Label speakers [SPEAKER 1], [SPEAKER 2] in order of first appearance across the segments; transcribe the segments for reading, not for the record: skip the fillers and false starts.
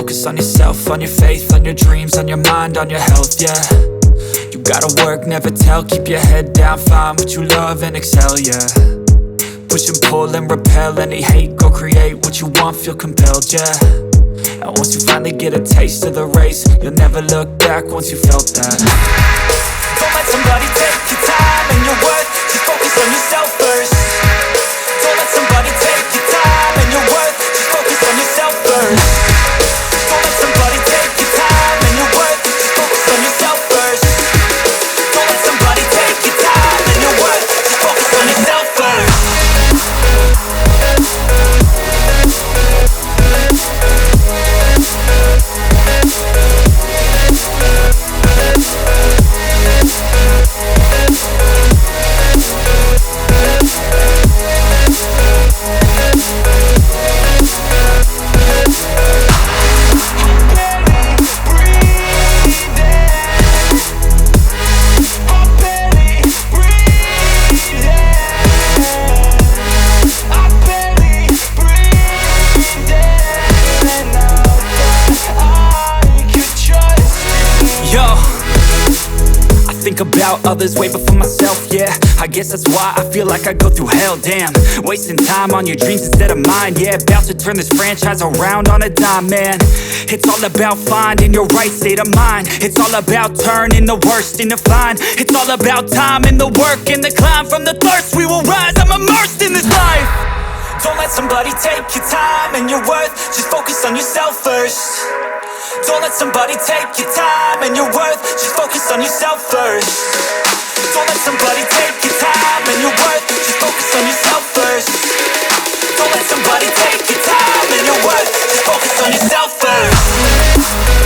[SPEAKER 1] focus on yourself, on your faith, on your dreams, on your mind, on your health, yeah. You gotta work, never tell, keep your head down, find what you love and excel, yeah. Push and pull and repel any hate, go create what you want, feel compelled, yeah. And once you finally get a taste of the race, you'll never look back once you felt that. Don't let somebody take your time and your worth, just focus on yourself first. Don't let somebody take your time and your worth, just focus on yourself first. Don't let somebody take your time and your worth, just focus on yourself first. Don't let somebody take your time and your worth, just focus on yourself first. Think about others way before myself, yeah. I guess that's why I feel like I go through hell, damn. Wasting time on your dreams instead of mine, yeah. About to turn this franchise around on a dime, man. It's all about finding your right state of mind. It's all about turning the worst into fine. It's all about time and the work and the climb. From the thirst we will rise, I'm immersed in this life. Don't let somebody take your time and your worth, just focus on yourself first. Don't let somebody take your time and your worth, just focus on yourself first. Don't let somebody take your time and your worth, just focus on yourself first. Don't let somebody take your time and your worth, just focus on yourself first.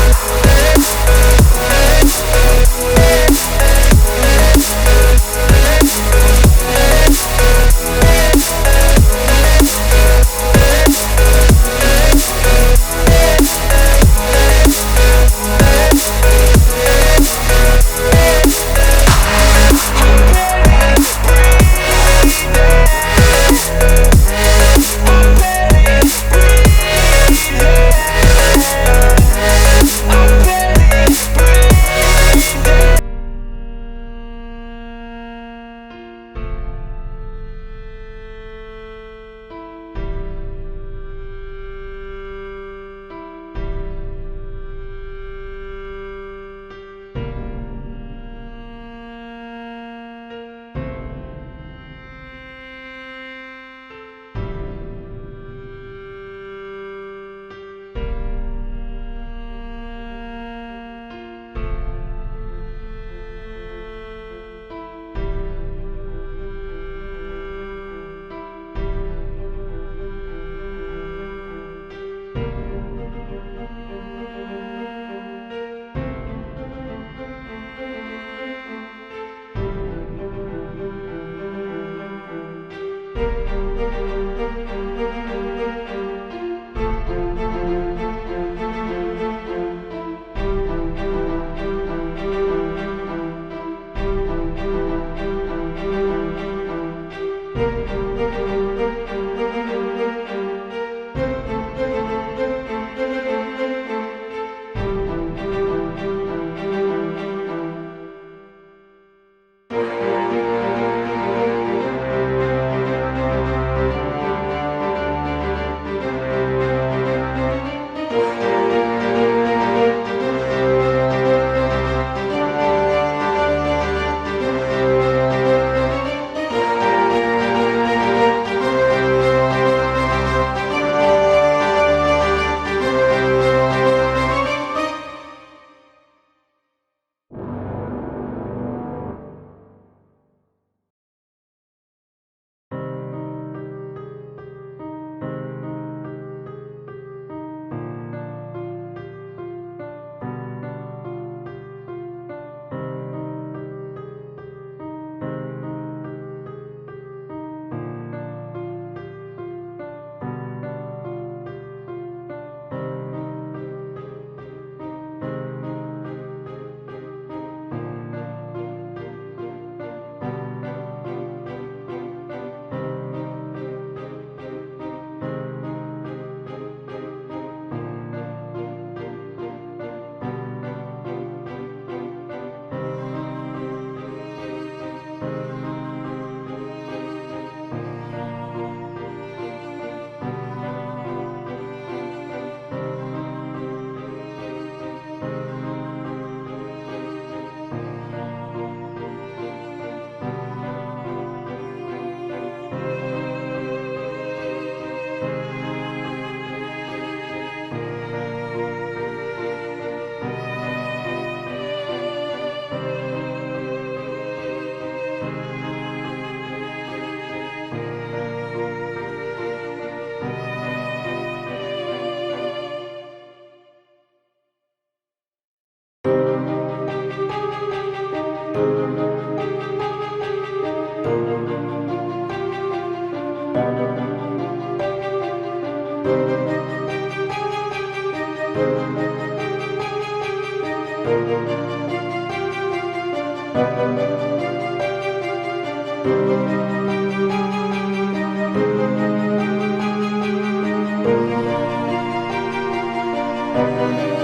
[SPEAKER 2] you.